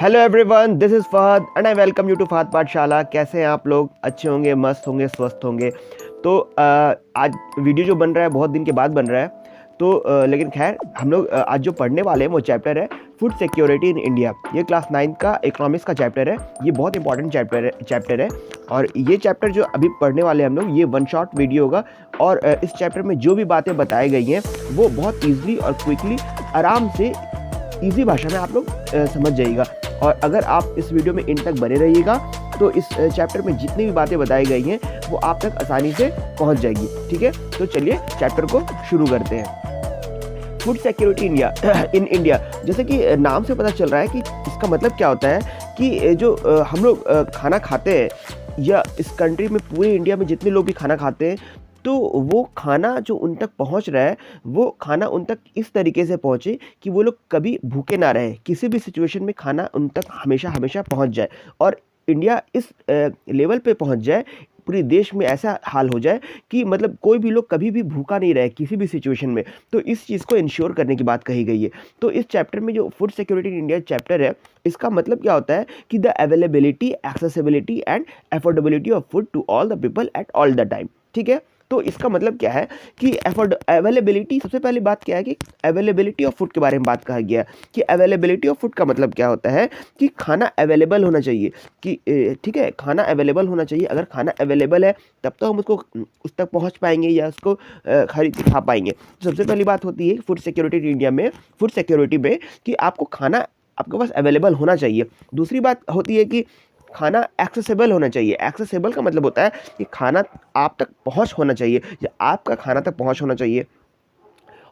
Hello everyone, this is Fahad and I welcome you to Fahad Pathshala. कैसे हैं आप लोग? अच्छे होंगे, मस्त होंगे, स्वस्थ होंगे। तो आज वीडियो जो बन रहा है बहुत दिन के बाद बन रहा है। तो लेकिन खैर हम लोग आज जो पढ़ने वाले हैं वो चैप्टर है फूड सिक्योरिटी इन इंडिया। ये क्लास 9 का इकोनॉमिक्स का चैप्टर है। ये बहुत इंपॉर्टेंट चैप्टर है और ये चैप्टर जो अभी पढ़ने वाले हैं हम लोग, ये वन शॉट वीडियो होगा। और इस चैप्टर में जो भी बातें बताई गई हैं वो बहुत ईजिली और क्विकली, आराम से, ईजी भाषा में आप लोग समझ जाइएगा। और अगर आप इस वीडियो में इन तक बने रहिएगा तो इस चैप्टर में जितनी भी बातें बताई गई हैं वो आप तक आसानी से पहुंच जाएगी। ठीक है, तो चलिए चैप्टर को शुरू करते हैं। फूड सिक्योरिटी इन इंडिया, जैसे कि नाम से पता चल रहा है कि इसका मतलब क्या होता है कि जो हम लोग खाना खाते हैं या इस कंट्री में पूरे इंडिया में जितने लोग भी खाना खाते हैं, तो वो खाना जो उन तक पहुंच रहा है वो खाना उन तक इस तरीके से पहुंचे कि वो लोग कभी भूखे ना रहे। किसी भी सिचुएशन में खाना उन तक हमेशा हमेशा पहुंच जाए और इंडिया इस लेवल पे पहुंच जाए, पूरे देश में ऐसा हाल हो जाए कि मतलब कोई भी लोग कभी भी भूखा नहीं रहे किसी भी सिचुएशन में। तो इस चीज़ को इंश्योर करने की बात कही गई है। तो इस चैप्टर में जो food security in India chapter है, इसका मतलब क्या होता है कि the availability, accessibility and affordability of food to all the people at all the time. ठीक है, तो इसका मतलब क्या है कि अवेलेबिलिटी, सबसे पहली बात क्या है कि अवेलेबिलिटी ऑफ फूड के बारे में बात कहा गया कि अवेलेबिलिटी ऑफ फूड का मतलब क्या होता है कि खाना अवेलेबल होना चाहिए। कि ठीक है, खाना अवेलेबल होना चाहिए। अगर खाना अवेलेबल है तब तो हम उसको उस तक पहुंच पाएंगे या उसको खरीद के खा पाएंगे। तो सबसे पहली बात होती है फूड सिक्योरिटी इंडिया में, फूड सिक्योरिटी में, कि आपको खाना आपके पास अवेलेबल होना चाहिए। दूसरी बात होती है कि खाना एक्सेसिबल होना चाहिए। एक्सेसिबल का मतलब होता है कि खाना आप तक पहुंच होना चाहिए या आपका खाना तक पहुंच होना चाहिए।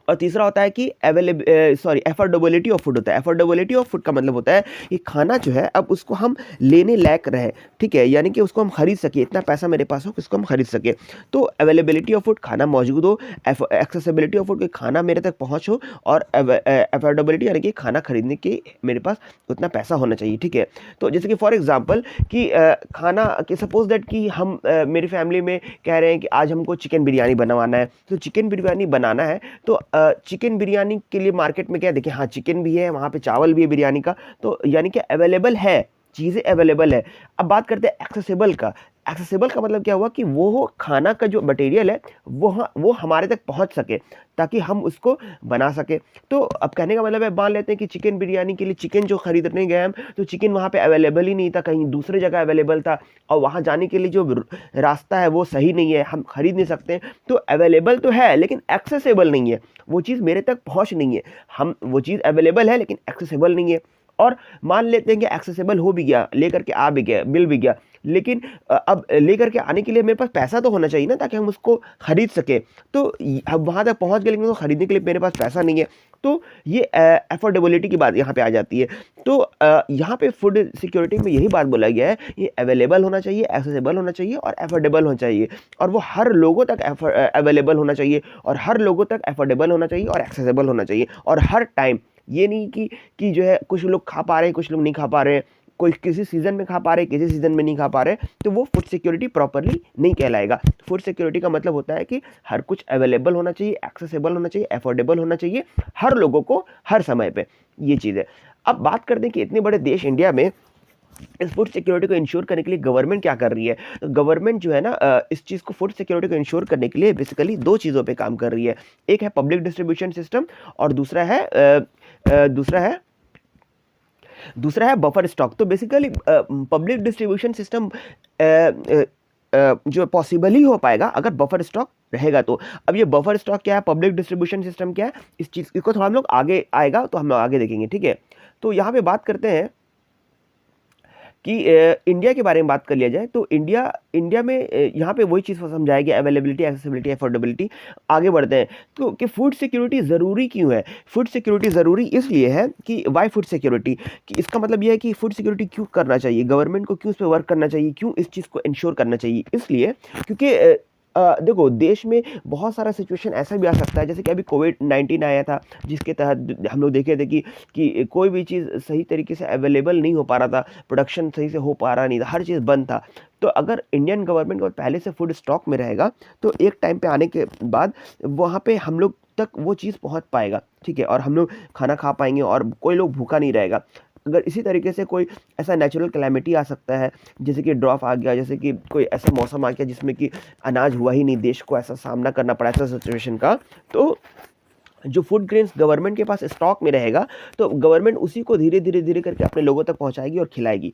और तीसरा होता है कि अफोर्डेबिलिटी ऑफ फूड होता है। अफोर्डेबिलिटी ऑफ फूड का मतलब होता है कि खाना जो है अब उसको हम लेने लायक रहे। ठीक है, यानी कि उसको हम खरीद सके, इतना पैसा मेरे पास हो कि उसको हम खरीद सके। तो अवेलेबिलिटी ऑफ फूड, खाना मौजूद हो, एक्सेसिबिलिटी ऑफ फूड, खाना मेरे तक पहुंच हो, और अफोर्डेबिलिटी यानी कि खाना खरीदने के मेरे पास उतना पैसा होना चाहिए। ठीक है, तो जैसे कि फॉर एग्जाम्पल कि खाना कि सपोज दैट कि हम मेरी फैमिली में कह रहे हैं कि आज हमको चिकन बिरयानी बनवाना है। तो चिकन बिरयानी बनाना है तो चिकन बिरयानी के लिए मार्केट में क्या देखिए, हाँ चिकन भी है, वहाँ पे चावल भी है बिरयानी का, तो यानी कि अवेलेबल है, चीज़ें अवेलेबल है। अब बात करते हैं एक्सेसिबल का। एक्सेसिबल का मतलब क्या हुआ कि वो खाना का जो मटेरियल है वो हमारे तक पहुंच सके ताकि हम उसको बना सके। तो अब कहने का मतलब है, मान लेते हैं कि चिकन बिरयानी के लिए चिकन जो खरीदने गए हम, तो चिकन वहाँ पे अवेलेबल ही नहीं था, कहीं दूसरे जगह अवेलेबल था, और वहाँ जाने के लिए जो रास्ता है वो सही नहीं है, हम खरीद नहीं सकते। तो अवेलेबल तो है लेकिन एक्सेसिबल नहीं है, वो चीज़ मेरे तक पहुँच नहीं है। हम वो चीज़ अवेलेबल है लेकिन एक्सेसिबल नहीं है। और मान लेते हैं कि एक्सेसिबल हो भी गया, लेकर के आ भी गया, मिल भी गया, लेकिन अब लेकर के आने के लिए मेरे पास पैसा तो होना चाहिए ना ताकि हम उसको खरीद सके। तो अब वहाँ तक पहुँच गए लेकिन उसको खरीदने के लिए मेरे पास पैसा नहीं है। तो ये अफोर्डेबिलिटी की बात यहाँ पे आ जाती है। तो यहाँ पे फूड सिक्योरिटी में यही बात बोला गया है, ये अवेलेबल होना चाहिए, एक्सेसिबल होना चाहिए और अफोर्डेबल होना चाहिए, और वो हर लोगों तक अवेलेबल होना चाहिए और हर लोगों तक अफोर्डेबल होना चाहिए और एक्सेसिबल होना चाहिए, और हर टाइम। ये नहीं कि जो है कुछ लोग खा पा रहे हैं, कुछ लोग नहीं खा पा रहे हैं, कोई किसी सीज़न में खा पा रहे, किसी सीज़न में नहीं खा पा रहे, तो वो फूड सिक्योरिटी प्रॉपरली नहीं कहलाएगा। फूड सिक्योरिटी का मतलब होता है कि हर कुछ अवेलेबल होना चाहिए, एक्सेसिबल होना चाहिए, अफोर्डेबल होना चाहिए, हर लोगों को हर समय पे, ये चीज़ है। अब बात करते हैं कि इतने बड़े देश इंडिया में इस फूड सिक्योरिटी को इंश्योर करने के लिए गवर्नमेंट क्या कर रही है। तो गवर्नमेंट जो है ना, इस चीज़ को, फूड सिक्योरिटी को इंश्योर करने के लिए बेसिकली दो चीज़ों पे काम कर रही है। एक है पब्लिक डिस्ट्रीब्यूशन सिस्टम और दूसरा है बफर स्टॉक। तो बेसिकली पब्लिक डिस्ट्रीब्यूशन सिस्टम जो पॉसिबल ही हो पाएगा अगर बफर स्टॉक रहेगा। तो अब ये बफर स्टॉक क्या है, पब्लिक डिस्ट्रीब्यूशन सिस्टम क्या है, इस चीज़ को थोड़ा हम लोग आगे आएगा तो हम लोग आगे देखेंगे। ठीक है, तो यहाँ पे बात करते हैं कि इंडिया के बारे में बात कर लिया जाए। तो इंडिया में यहाँ पे वही चीज़ समझाया गया, अवेलेबिलिटी, एक्सेसिबिलिटी, अफोर्डेबिलिटी। आगे बढ़ते हैं तो कि फूड सिक्योरिटी ज़रूरी क्यों है। फूड सिक्योरिटी ज़रूरी इसलिए है कि वाई फूड सिक्योरिटी, कि इसका मतलब यह है कि फूड सिक्योरिटी क्यों करना चाहिए, गवर्नमेंट को क्यों इस पर वर्क करना चाहिए, क्यों इस चीज़ को इंश्योर करना चाहिए। इसलिए क्योंकि देखो, देश में बहुत सारा सिचुएशन ऐसा भी आ सकता है, जैसे कि अभी कोविड-19 आया था, जिसके तहत हम लोग देखे थे कि कोई भी चीज़ सही तरीके से अवेलेबल नहीं हो पा रहा था, प्रोडक्शन सही से हो पा रहा नहीं था, हर चीज़ बंद था। तो अगर इंडियन गवर्नमेंट को पहले से फूड स्टॉक में रहेगा तो एक टाइम पे आने के बाद वहाँ पे हम लोग तक वो चीज़ पहुँच पाएगा। ठीक है, और हम लोग खाना खा पाएंगे और कोई लोग भूखा नहीं रहेगा। अगर इसी तरीके से कोई ऐसा नेचुरल कैलेमिटी आ सकता है, जैसे कि ड्रॉप आ गया, जैसे कि कोई ऐसा मौसम आ गया जिसमें कि अनाज हुआ ही नहीं, देश को ऐसा सामना करना पड़ा ऐसा सिचुएशन का, तो जो फूड ग्रेन्स गवर्नमेंट के पास स्टॉक में रहेगा, तो गवर्नमेंट उसी को धीरे धीरे धीरे करके अपने लोगों तक पहुंचाएगी और खिलाएगी,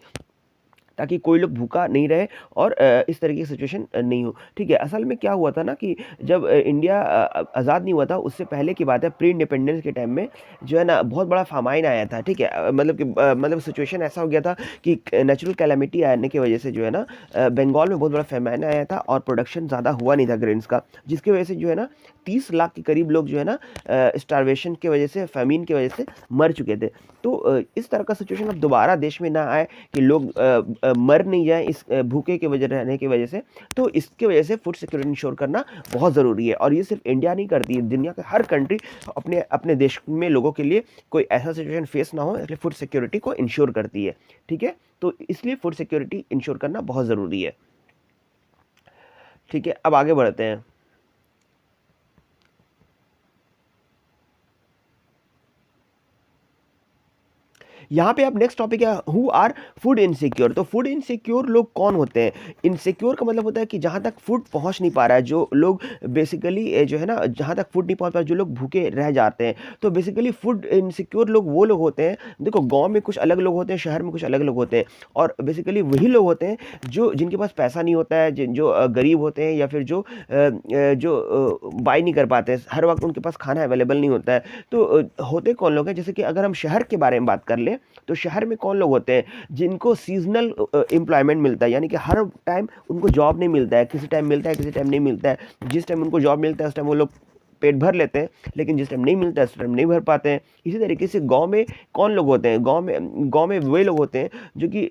ताकि कोई लोग भूखा नहीं रहे और इस तरह की सिचुएशन नहीं हो। ठीक है, असल में क्या हुआ था ना कि जब इंडिया आज़ाद नहीं हुआ था, उससे पहले की बात है, प्री इंडिपेंडेंस के टाइम में जो है ना बहुत बड़ा फामाइन आया था। ठीक है, मतलब कि मतलब सिचुएशन ऐसा हो गया था कि नेचुरल कैलेमिटी आने की वजह से जो है ना बंगाल में बहुत बड़ा फामाइन आया था और प्रोडक्शन ज़्यादा हुआ नहीं था ग्रेन्स का, जिसकी वजह से जो है ना 30 लाख के करीब लोग जो है ना स्टारवेशन की वजह से, फैमिन की वजह से मर चुके थे। तो इस तरह का सिचुएशन अब दोबारा देश में ना आए कि लोग मर नहीं जाए इस भूखे के वजह रहने की वजह से। तो इसके वजह से फूड सिक्योरिटी इंश्योर करना बहुत ज़रूरी है, और ये सिर्फ इंडिया नहीं करती है, दुनिया के हर कंट्री अपने अपने देश में लोगों के लिए कोई ऐसा सिचुएशन फेस ना हो, इसलिए फूड सिक्योरिटी को इंश्योर करती है। ठीक है, तो इसलिए फूड सिक्योरिटी इंश्योर करना बहुत ज़रूरी है। ठीक है, अब आगे बढ़ते हैं। यहाँ पे अब नेक्स्ट टॉपिक है, हु आर फूड इनसिक्योर। तो फूड इनसिक्योर लोग कौन होते हैं? इनसिक्योर का मतलब होता है कि जहाँ तक फूड पहुँच नहीं पा रहा है, जो लोग बेसिकली जो है ना, जहाँ तक फूड नहीं पहुँच पा रहा, जो लोग भूखे रह जाते हैं, तो बेसिकली फूड इनसिक्योर लोग वो लोग होते हैं। देखो, गाँव में कुछ अलग लोग होते हैं, शहर में कुछ अलग लोग होते हैं, और बेसिकली वही लोग होते हैं जो जिनके पास पैसा नहीं होता है, जो गरीब होते हैं, या फिर जो बाय नहीं कर पाते हैं, हर वक्त उनके पास खाना अवेलेबल नहीं होता है। तो होते कौन लोग हैं? जैसे कि अगर हम शहर के बारे में बात कर लें, तो शहर में कौन लोग होते हैं? जिनको सीजनल एम्प्लॉयमेंट मिलता है, यानी कि हर टाइम उनको जॉब नहीं मिलता है, किसी टाइम मिलता है, किसी टाइम नहीं मिलता है। जिस टाइम उनको जॉब मिलता है उस टाइम वो लोग पेट भर लेते हैं, लेकिन जिस टाइम नहीं मिलता है उस टाइम नहीं भर पाते हैं। इसी तरीके से गांव में कौन लोग होते हैं? गांव में वे लोग होते हैं जो कि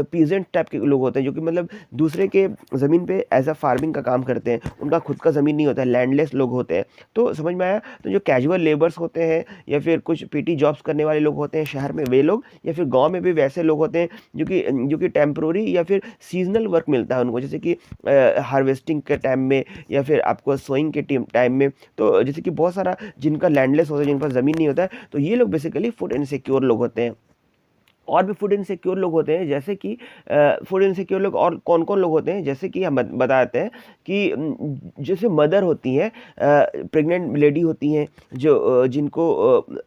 पीजेंट टाइप के लोग होते हैं, जो कि मतलब दूसरे के ज़मीन पे एज अ फार्मिंग का काम करते हैं, उनका खुद का ज़मीन नहीं होता है, लैंडलेस लोग होते हैं। तो समझ में आया? तो जो कैजुअल लेबर्स होते हैं, या फिर कुछ पीटी जॉब्स करने वाले लोग होते हैं शहर में, वे लोग, या फिर गाँव में भी वैसे लोग होते हैं जो कि टेम्प्रोरी या फिर सीजनल वर्क मिलता है उनको, जैसे कि हार्वेस्टिंग के टाइम में, या फिर आपको सोइंग के टाइम में। तो जैसे कि बहुत सारा जिनका लैंडलेस होता है, जिनके पास ज़मीन नहीं होता है, तो ये लोग बेसिकली फूड इनसिक्योर लोग होते हैं। और भी फूड इनसिक्योर लोग होते हैं, जैसे कि फूड इनसिक्योर लोग और कौन कौन लोग होते हैं, जैसे कि हम बताते हैं कि जैसे मदर होती हैं, प्रेग्नेंट लेडी होती हैं, जो जिनको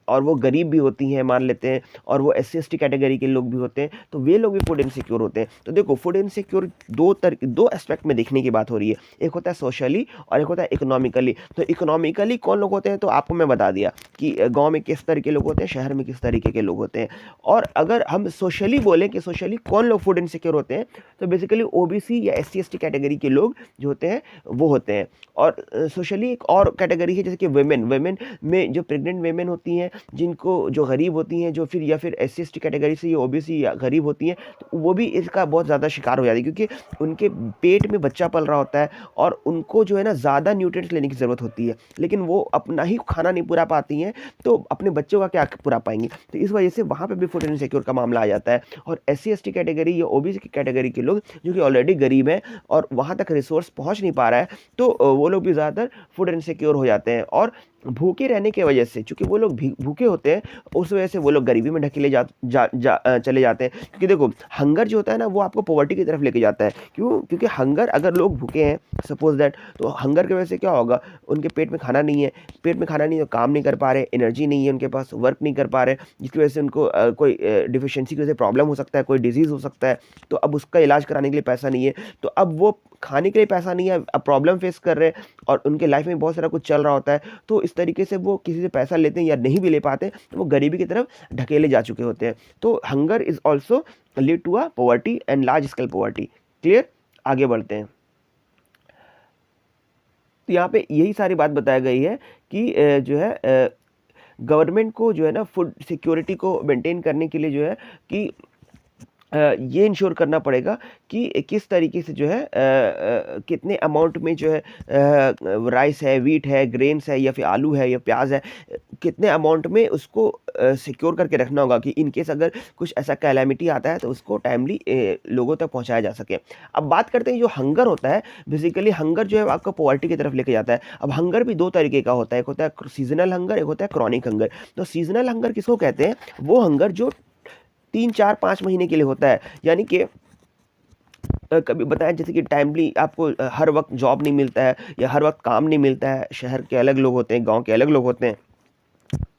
और वो गरीब भी होती हैं मान लेते हैं, और वो SC ST कैटेगरी के लोग भी होते हैं, तो वे लोग भी फूड इनसिक्योर होते हैं। तो देखो, फूड इनसिक्योर दो एस्पेक्ट में देखने की बात हो रही है, एक होता है सोशली और एक होता है इकोनॉमिकली। तो इकोनॉमिकली कौन लोग होते हैं, तो आपको मैं बता दिया कि गाँव में किस तरीके के लोग होते हैं, शहर में किस तरीके के लोग होते हैं। और अगर हम सोशली बोलें कि सोशली कौन लोग फूड इनसिक्योर होते हैं, तो बेसिकली OBC या SC ST कैटेगरी के लोग जो होते हैं वो होते हैं। और सोशली एक और कैटेगरी है, जैसे कि वेमेन में जो प्रेग्नेंट वेमेन होती हैं, जिनको जो गरीब होती हैं, जो फिर या फिर SC ST कैटेगरी से ये OBC या गरीब होती हैं, तो वो भी इसका बहुत ज़्यादा शिकार हो जाती है, क्योंकि उनके पेट में बच्चा पल रहा होता है और उनको जो है ना ज़्यादा न्यूट्रिएंट्स लेने की ज़रूरत होती है, लेकिन वो अपना ही खाना नहीं पूरा पाती हैं, तो अपने बच्चों का क्या पूरा पाएंगी? तो इस वजह से वहाँ पे भी फूड इनसिक्योर का मामला आ जाता है। और SC ST कैटेगरी या OBC की कैटेगरी के लोग जो कि ऑलरेडी गरीब हैं और वहाँ तक रिसोर्स पहुँच नहीं पा रहा है, तो वो लोग भी ज़्यादातर फूड इनसिक्योर हो जाते हैं। और भूखे रहने की वजह से, चूँकि वो लोग भूखे होते हैं, उस वजह से वो लोग गरीबी में ढकेले चले जाते हैं। क्योंकि देखो, हंगर जो होता है ना, वो आपको पॉवर्टी की तरफ लेके जाता है। क्यों? क्योंकि हंगर, अगर लोग भूखे हैं सपोज दैट, तो हंगर की वजह से क्या होगा? उनके पेट में खाना नहीं है, तो काम नहीं कर पा रहे, एनर्जी नहीं है उनके पास, वर्क नहीं कर पा रहे, जिसकी वजह से उनको कोई डिफिशियंसी की वजह से प्रॉब्लम हो सकता है, कोई डिजीज़ हो सकता है, तो अब उसका इलाज कराने के लिए पैसा नहीं है, तो अब वो खाने के लिए पैसा नहीं है, अब प्रॉब्लम फेस कर रहे हैं, और उनके लाइफ में बहुत सारा कुछ चल रहा होता है, तो इस तरीके से वो किसी से पैसा लेते हैं या नहीं भी ले पाते, तो वो गरीबी की तरफ ढकेले जा चुके होते हैं। तो hunger is also lead to a poverty and large scale poverty. Clear? आगे बढ़ते हैं। तो यहाँ पे यही सारी बात बताई गई है कि जो है गवर्नमेंट को जो है ना फूड सिक्योरिटी को मेंटेन करने के लिए जो है कि ये इंश्योर करना पड़ेगा कि किस तरीके से जो है कितने अमाउंट में जो है राइस है, वीट है, ग्रेन्स है, या फिर आलू है या प्याज है, कितने अमाउंट में उसको सिक्योर करके रखना होगा कि इन केस अगर कुछ ऐसा कैलामिटी आता है तो उसको टाइमली लोगों तक पहुंचाया जा सके। अब बात करते हैं जो हंगर होता है, बेसिकली हंगर जो है आपको पॉवर्टी की तरफ लेके जाता है। अब हंगर भी दो तरीके का होता है, एक होता है सीजनल हंगर, एक होता है क्रॉनिक हंगर। तो सीजनल हंगर किसको कहते हैं? वो हंगर जो 3, 4, 5 महीने के लिए होता है। यानी कि कभी बताया जैसे कि टाइमली आपको हर वक़्त जॉब नहीं मिलता है या हर वक़्त काम नहीं मिलता है, शहर के अलग लोग होते हैं, गाँव के अलग लोग होते हैं।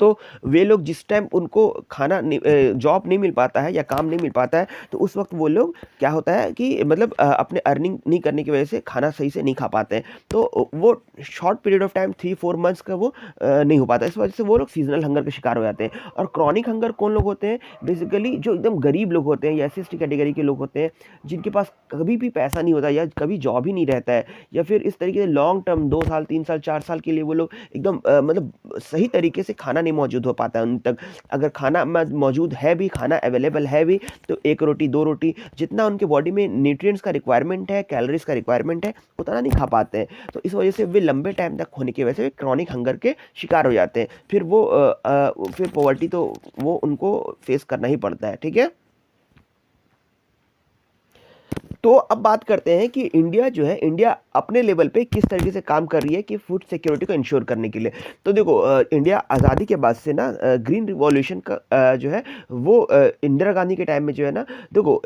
तो वे लोग जिस टाइम उनको जॉब नहीं मिल पाता है या काम नहीं मिल पाता है, तो उस वक़्त वो लोग क्या होता है कि मतलब अपने अर्निंग नहीं करने की वजह से खाना सही से नहीं खा पाते हैं। तो वो short period of time 3-4 months का वो नहीं हो पाता। इस वजह से वो लोग सीज़नल हंगर के शिकार हो जाते हैं। और क्रॉनिक हंगर कौन लोग होते हैं? बेसिकली जो एकदम गरीब लोग होते हैं या एस-सी-एस-टी कैटेगरी के लोग होते हैं, जिनके पास कभी भी पैसा नहीं होता या कभी जॉब ही नहीं रहता है, या फिर इस तरीके से लॉन्ग टर्म 2 साल, 3 साल, 4 साल के लिए वो लोग एकदम मतलब सही तरीके से खाना नहीं मौजूद हो पाता है उन तक। अगर खाना मौजूद है भी, खाना अवेलेबल है भी, तो 1 रोटी, 2 रोटी जितना उनके बॉडी में न्यूट्रिएंट्स का रिक्वायरमेंट है, कैलोरीज़ का रिक्वायरमेंट है, उतना नहीं खा पाते हैं। तो इस वजह से वे लंबे टाइम तक होने की वजह से क्रॉनिक हंगर के शिकार हो जाते हैं। फिर पॉवर्टी तो वो उनको फेस करना ही पड़ता है, ठीक है? तो अब बात करते हैं कि इंडिया जो है, इंडिया अपने लेवल पे किस तरीके से काम कर रही है कि फूड सिक्योरिटी को इंश्योर करने के लिए। तो देखो इंडिया आज़ादी के बाद से ना ग्रीन रिवॉल्यूशन का जो है वो इंदिरा गांधी के टाइम में जो है ना, देखो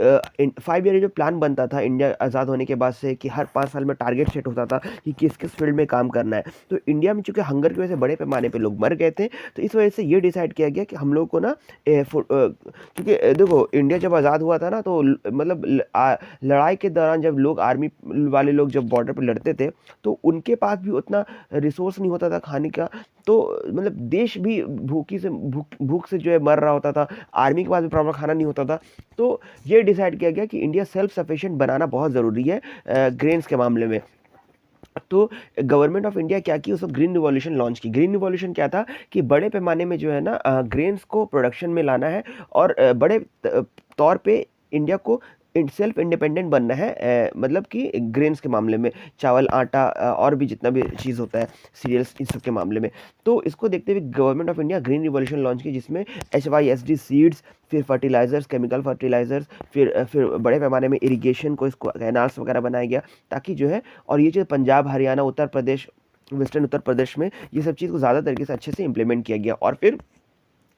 5 ईयर जो प्लान बनता था इंडिया आज़ाद होने के बाद से कि हर 5 साल में टारगेट सेट होता था कि किस किस फील्ड में काम करना है। तो इंडिया में चूँकि हंगर की वजह से बड़े पैमाने पर लोग मर गए थे, तो इस वजह से ये डिसाइड किया गया कि हम लोग को ना क्योंकि देखो इंडिया जब आज़ाद हुआ था ना, तो मतलब लड़ाई के दौरान जब लोग आर्मी वाले लोग जब बॉर्डर पर लड़ते थे, तो उनके पास भी उतना रिसोर्स नहीं होता था खाने का। तो मतलब देश भी भूख से जो है मर रहा होता था, आर्मी के पास भी प्रॉपर खाना नहीं होता था। तो ये डिसाइड किया गया कि इंडिया सेल्फ सफिशिएंट बनाना बहुत ज़रूरी है ग्रेन्स के मामले में। तो गवर्नमेंट ऑफ इंडिया क्या की, उसको ग्रीन रिवॉल्यूशन लॉन्च की। ग्रीन रिवॉल्यूशन क्या था कि बड़े पैमाने में जो है ना ग्रेन्स को प्रोडक्शन में लाना है और बड़े तौर पे इंडिया को सेल्फ इंडिपेंडेंट बनना है, मतलब कि ग्रेन्स के मामले में, चावल, आटा और भी जितना भी चीज़ होता है, सीरियल्स, इस सब के मामले में। तो इसको देखते हुए government of India green revolution launch की, जिसमें HYSD सीड्स, फिर फर्टिलाइजर्स, केमिकल फर्टिलाइजर्स, फिर बड़े पैमाने में इरिगेशन को, इसको कैनाल्स वगैरह बनाया गया, ताकि जो है, और ये जो पंजाब, हरियाणा, उत्तर प्रदेश, वेस्टर्न उत्तर प्रदेश में ये सब चीज़ को ज़्यादा तरीके से अच्छे से इम्प्लीमेंट किया गया। और फिर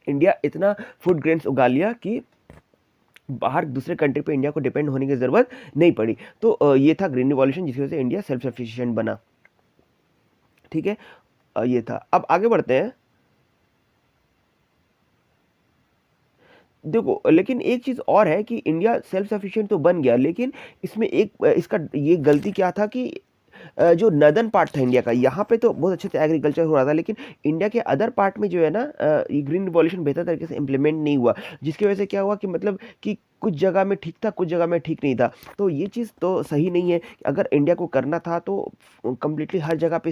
इंडिया इतना फूड ग्रेन्स उगा लिया कि बाहर दूसरे कंट्री पे इंडिया को डिपेंड होने की ज़रूरत नहीं पड़ी। तो ये था ग्रीन रिवॉल्यूशन, जिसकी वजह से इंडिया सेल्फ सफिशिएंट बना, ठीक है? ये था। अब आगे बढ़ते हैं। देखो लेकिन एक चीज़ और है कि इंडिया सेल्फ सफिशिएंट तो बन गया, लेकिन इसमें एक इसका ये गलती क्या था कि जो नदर्न पार्ट था इंडिया का, यहाँ पे तो बहुत अच्छे से एग्रीकल्चर हो रहा था, लेकिन इंडिया के अदर पार्ट में जो है ना ये ग्रीन रिवॉल्यूशन बेहतर तरीके से इम्प्लीमेंट नहीं हुआ, जिसकी वजह से क्या हुआ कि मतलब कि कुछ जगह में ठीक था, कुछ जगह में ठीक नहीं था। तो ये चीज़ तो सही नहीं है। अगर इंडिया को करना था तो कंप्लीटली हर जगह पे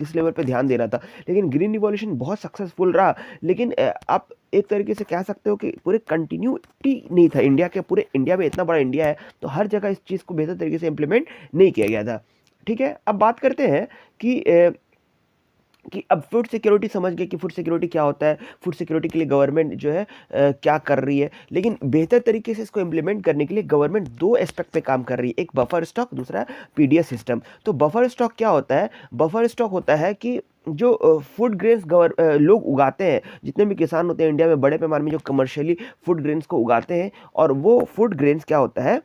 इस लेवल पे ध्यान देना था। लेकिन ग्रीन रिवॉल्यूशन बहुत सक्सेसफुल रहा, लेकिन आप एक तरीके से कह सकते हो कि पूरे कंटिन्यूटी नहीं था इंडिया के, पूरे इंडिया में इतना बड़ा इंडिया है, तो हर जगह इस चीज़ को बेहतर तरीके से इम्प्लीमेंट नहीं किया गया था, ठीक है? अब बात करते हैं कि अब फूड सिक्योरिटी समझ गए कि फूड सिक्योरिटी क्या होता है, फूड सिक्योरिटी के लिए गवर्नमेंट जो है क्या कर रही है। लेकिन बेहतर तरीके से इसको इम्प्लीमेंट करने के लिए गवर्नमेंट 2 एस्पेक्ट पे काम कर रही है, एक बफर स्टॉक, दूसरा पीडीएस सिस्टम। तो बफर स्टॉक क्या होता है? बफर स्टॉक होता है कि जो फूड ग्रेन्स लोग उगाते हैं, जितने भी किसान होते हैं इंडिया में बड़े पैमाने में जो कमर्शियली फूड ग्रेन्स को उगाते हैं, और वो फूड ग्रेन्स क्या होता है,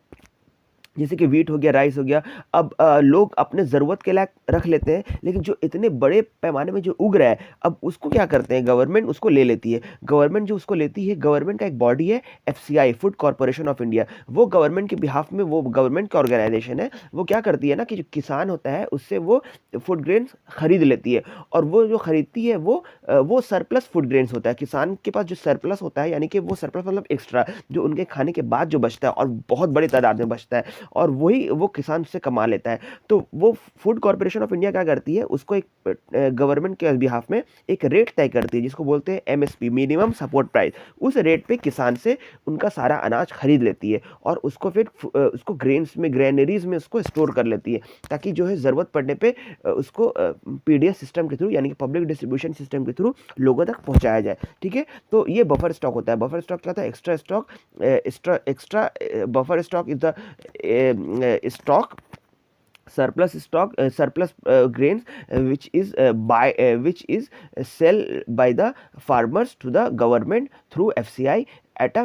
जैसे कि व्हीट हो गया, राइस हो गया, अब लोग अपने ज़रूरत के लायक रख लेते हैं, लेकिन जो इतने बड़े पैमाने में जो उग रहा है, अब उसको क्या करते हैं, गवर्नमेंट उसको ले लेती है। गवर्नमेंट जो उसको लेती है, गवर्नमेंट का एक बॉडी है FCI, food corporation of India. वो गवर्नमेंट के बिहाफ में, वो गवर्नमेंट का ऑर्गेनाइजेशन है, वो क्या करती है ना कि जो किसान होता है उससे वो फूड ग्रेन्स खरीद लेती है, और वो जो खरीदती है वो सरप्लस फूड ग्रेन्स होता है। किसान के पास जो सरप्लस होता है, यानी कि वो सरप्लस मतलब एक्स्ट्रा, जो उनके खाने के बाद जो बचता है और बहुत बड़ी तादाद में बचता है, और वही वो किसान से कमा लेता है। तो वो फूड कॉर्पोरेशन ऑफ इंडिया क्या करती है, उसको एक गवर्नमेंट के बिहाफ में एक रेट तय करती है, जिसको बोलते हैं MSP, मिनिमम सपोर्ट प्राइस। उस रेट पे किसान से उनका सारा अनाज खरीद लेती है, और उसको फिर उसको ग्रेन्स में, ग्रेनरीज में उसको स्टोर कर लेती है, ताकि जो है ज़रूरत पड़ने पे उसको PDS सिस्टम के थ्रू, यानी कि पब्लिक डिस्ट्रीब्यूशन सिस्टम के थ्रू लोगों तक पहुँचाया जाए, ठीक है? तो ये बफर स्टॉक होता है। बफर स्टॉक क्या होता है? Extra stock. Extra buffer stock is the stock, surplus grains which is sell by the farmers to the government through FCI at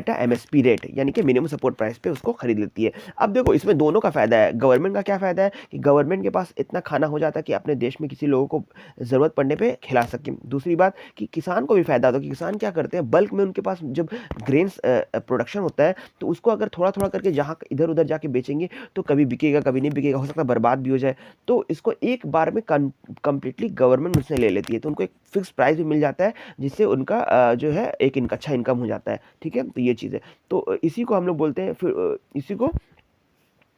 a MSP rate, यानी कि मिनिमम सपोर्ट प्राइस पे उसको खरीद लेती है। अब देखो इसमें दोनों का फ़ायदा है। गवर्नमेंट का क्या फ़ायदा है कि गवर्नमेंट के पास इतना खाना हो जाता है कि अपने देश में किसी लोगों को ज़रूरत पड़ने पे खिला सके। दूसरी बात कि किसान को भी फ़ायदा होता है कि किसान क्या करते हैं, बल्क में उनके पास जब ग्रेन्स प्रोडक्शन होता है तो उसको अगर थोड़ा-थोड़ा करके जहाँ इधर-उधर जाके बेचेंगे तो कभी बिकेगा, कभी नहीं बिकेगा, हो सकता है बर्बाद भी हो जाए। तो इसको एक बार में कंप्लीटली गवर्नमेंट मुझसे ले लेती है, तो उनको एक फिक्स प्राइस भी मिल जाता है, जिससे उनका जो है एक अच्छा इनकम हो जाता है। ठीक है, तो ये चीज़ है। तो इसी को हम लोग बोलते हैं, फिर इसी को